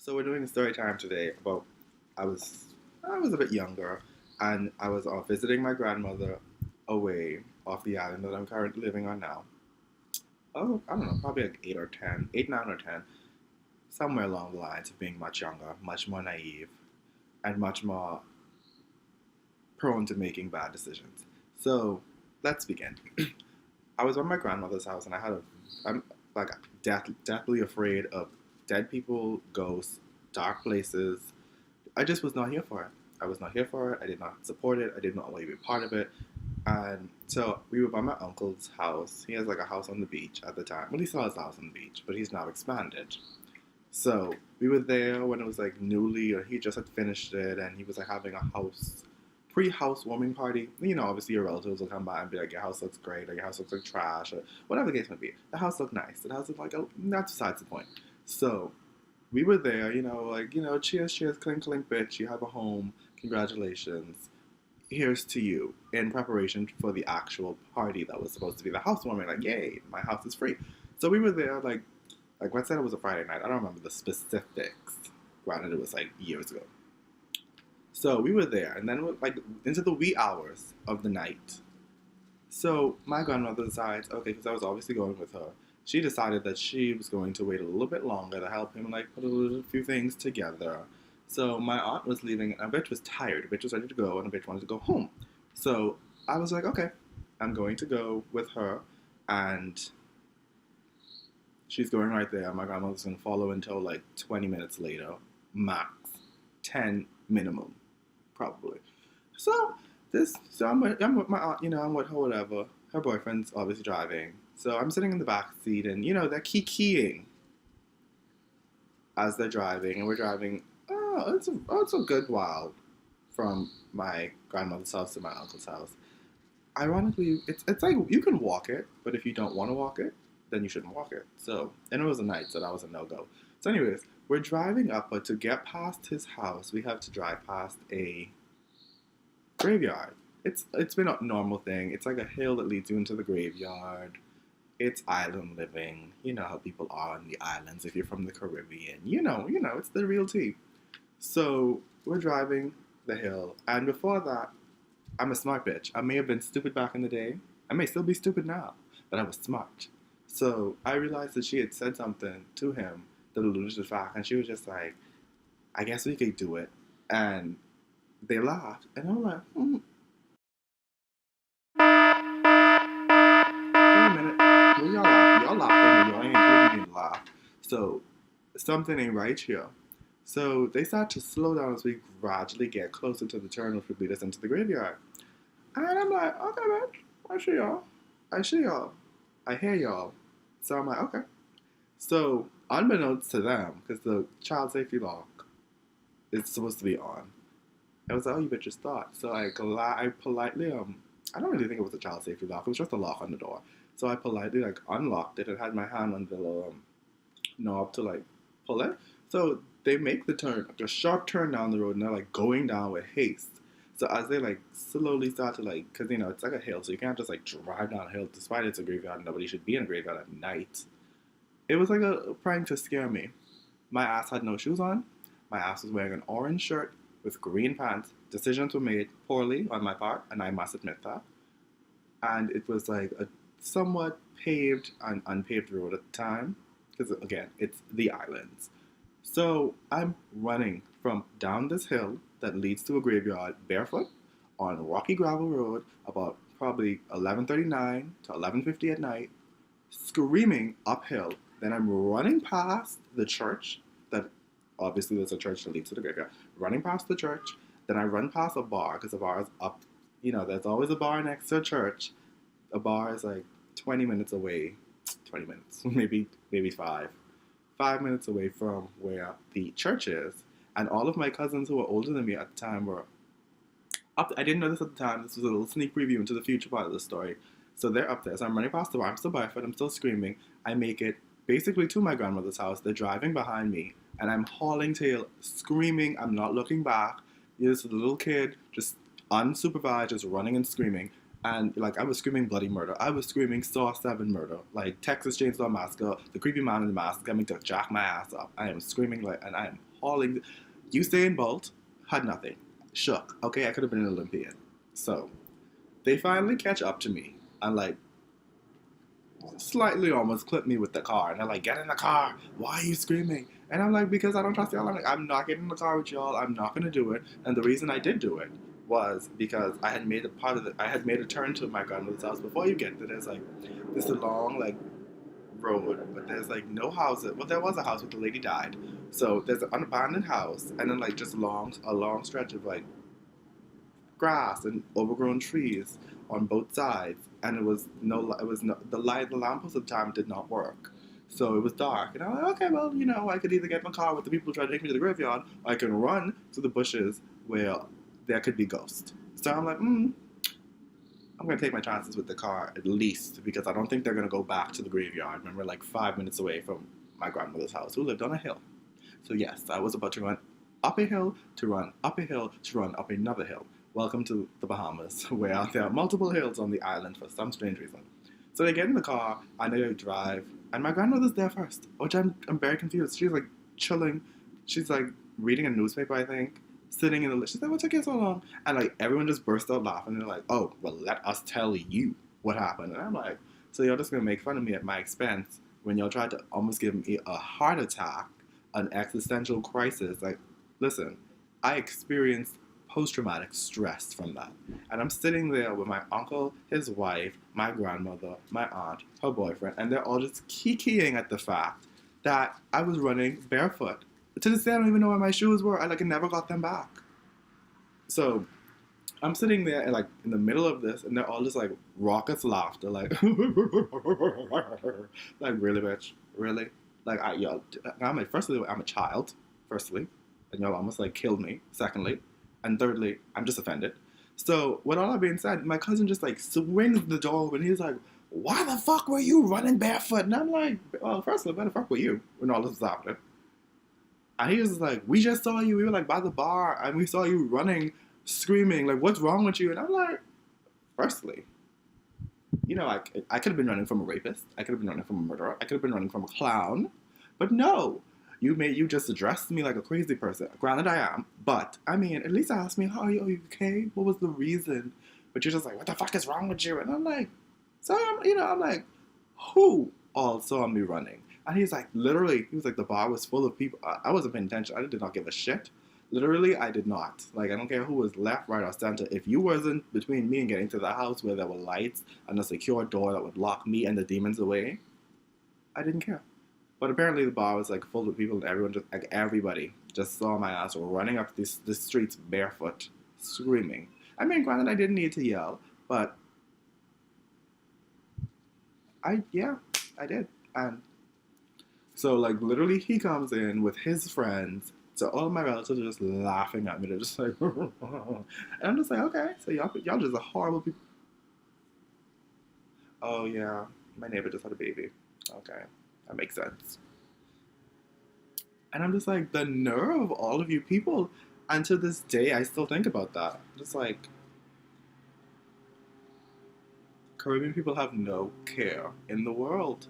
So we're doing a story time today about I was I was a bit younger and I was visiting my grandmother away off the island that I'm currently living on now. Oh, I don't know, probably like 8 or 10, 8, 9 or 10, somewhere along the lines of being much younger, much more naive, and much more prone to making bad decisions. So let's begin. I was at my grandmother's house and I'm like deathly afraid of dead people, ghosts, dark places. I just was not here for it. I was not here for it. I did not support it. I did not want to be a part of it. And so we were by my uncle's house. He has like a house on the beach at the time. Well, he still has a house on the beach, but he's now expanded. So we were there when it was like newly, or he just had finished it, and he was like having a pre-housewarming party. You know, obviously your relatives will come by and be like, your house looks great, or your house looks like trash, or whatever the case may be. The house looked nice. The house looked like, oh, that's besides the point. So we were there, cheers, cheers, clink, clink, bitch, you have a home, congratulations. Here's to you in preparation for the actual party that was supposed to be the housewarming. Like, yay, my house is free. So we were there, like let's say it was a Friday night. I don't remember the specifics. Granted, it was like years ago. So we were there, and then like into the wee hours of the night. So my grandmother decides, okay, because I was obviously going with her. She decided that she was going to wait a little bit longer to help him like put a few things together. So my aunt was leaving, and a bitch was tired. A bitch was ready to go, and a bitch wanted to go home. So I was like, okay, I'm going to go with her, and she's going right there. My grandmother's gonna follow until like 20 minutes later, max, 10 minimum, probably. So I'm with my aunt, I'm with her, whatever. Her boyfriend's obviously driving. So I'm sitting in the back seat and, they're keying as they're driving. And we're driving, it's a good while from my grandmother's house to my uncle's house. Ironically, it's like you can walk it, but if you don't want to walk it, then you shouldn't walk it. So, and it was a night, so that was a no-go. So anyways, we're driving up, but to get past his house, we have to drive past a graveyard. It's been a normal thing. It's like a hill that leads you into the graveyard. It's island living. You know how people are on the islands if you're from the Caribbean. It's the real tea. So we're driving the hill, and before that, I'm a smart bitch. I may have been stupid back in the day. I may still be stupid now, but I was smart. So I realized that she had said something to him that alluded to the fact, and she was just like, I guess we could do it. And they laughed, and I'm like, wait a minute. Well, y'all laugh. Y'all laughing, but y'all ain't including me to laugh. So something ain't right here. So they start to slow down as we gradually get closer to the turn which would lead us into the graveyard. And I'm like, okay, bitch, I see y'all. I see y'all. I hear y'all. So I'm like, okay. So unbeknownst to them, because the child safety lock is supposed to be on, I was like, oh, you bitches thought. So I politely, I don't really think it was a child safety lock. It was just a lock on the door. So I politely like unlocked it and had my hand on the little knob to like pull it. So they make the turn, like a sharp turn down the road, and they're like going down with haste. So as they like slowly start to like, because it's like a hill, so you can't just like drive down a hill. Despite it's a graveyard, nobody should be in a graveyard at night. It was like a prank to scare me. My ass had no shoes on. My ass was wearing an orange shirt with green pants. Decisions were made poorly on my part, and I must admit that. And it was like a somewhat paved and unpaved road at the time, because again, it's the islands. So I'm running from down this hill that leads to a graveyard barefoot on a rocky gravel road about probably 11:39 to 11:50 at night, screaming uphill. Then I'm running past the church that obviously there's a church that leads to the graveyard. Running past the church, then I run past a bar because the bar is up. There's always a bar next to a church. A bar is like 20 minutes away. 20 minutes, maybe 5 minutes away from where the church is. And all of my cousins who were older than me at the time were up. I didn't know this at the time. This was a little sneak preview into the future part of the story. So they're up there. So I'm running past the bar. I'm still barefoot. I'm still screaming. I make it basically to my grandmother's house. They're driving behind me, and I'm hauling tail, screaming. I'm not looking back. This little kid, just unsupervised, just running and screaming. And like I was screaming bloody murder. I was screaming Saw 7 murder. Like Texas Chainsaw Massacre, the creepy man in the mask coming to jack my ass up. I am screaming like, and I am hauling. Usain Bolt had nothing. Shook. Okay, I could have been an Olympian. So they finally catch up to me and like slightly almost clip me with the car. And they're like, get in the car. Why are you screaming? And I'm like, because I don't trust y'all. I'm like, I'm not getting in the car with y'all. I'm not going to do it. And the reason I did do it was because I had made a part of it. I had made a turn to my grandmother's house. Before you get to there's like this long like road, but there's like no houses. Well, there was a house, but the lady died. So there's an abandoned house, and then like just a long stretch of like grass and overgrown trees on both sides, and the lamppost at the time did not work, so it was dark, and I'm like, okay, well, I could either get in my car with the people who try to take me to the graveyard, or I can run to the bushes where there could be ghosts. So I'm like, I'm gonna take my chances with the car at least because I don't think they're gonna go back to the graveyard. Remember, like 5 minutes away from my grandmother's house, who lived on a hill. So yes, I was about to run up a hill, to run up a hill, to run up another hill. Welcome to the Bahamas, where there are multiple hills on the island for some strange reason. So they get in the car, and they drive, and my grandmother's there first, which I'm very confused. She's like chilling. She's like reading a newspaper, I think, sitting in the lift. She's like, what took you so long? And like everyone just burst out laughing. They're like, oh, well, let us tell you what happened. And I'm like, so you're just gonna make fun of me at my expense when y'all tried to almost give me a heart attack, an existential crisis. Like, listen, I experienced post-traumatic stress from that. And I'm sitting there with my uncle, his wife, my grandmother, my aunt, her boyfriend, and they're all just kikiing at the fact that I was running barefoot. To this day, I don't even know where my shoes were. I never got them back. So I'm sitting there and like in the middle of this, and they're all just like raucous laughter, like, like really, bitch, really, like I'm like, firstly, I'm a child, firstly, and y'all almost like killed me, secondly, and thirdly, I'm just offended. So with all that being said, my cousin just like swings the door open. He's like, "Why the fuck were you running barefoot?" And I'm like, "Well, firstly, why the fuck were you when all this was happening?" And he was just like, we just saw you. We were like by the bar and we saw you running, screaming, like, what's wrong with you? And I'm like, firstly, I could have been running from a rapist. I could have been running from a murderer. I could have been running from a clown. But no, you just addressed me like a crazy person. Granted, I am. But, I mean, at least ask me, are you okay? What was the reason? But you're just like, what the fuck is wrong with you? And I'm like, so, I'm like, who all saw me running? And he's like, literally, he was like, the bar was full of people. I wasn't paying attention. I did not give a shit. Literally, I did not. Like, I don't care who was left, right, or center. If you wasn't between me and getting to the house where there were lights and a secure door that would lock me and the demons away, I didn't care. But apparently the bar was like full of people and everybody just saw my ass running up the streets barefoot, screaming. I mean, granted, I didn't need to yell, but I did. And so, like, literally, he comes in with his friends. So all of my relatives are just laughing at me. They're just like, and I'm just like, okay, so y'all just a horrible people. Oh yeah, my neighbor just had a baby. Okay, that makes sense. And I'm just like, the nerve of all of you people. And to this day, I still think about that. Just like, Caribbean people have no care in the world.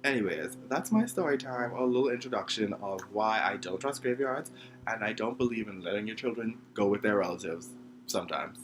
Anyways, that's my story time, a little introduction of why I don't trust graveyards and I don't believe in letting your children go with their relatives sometimes.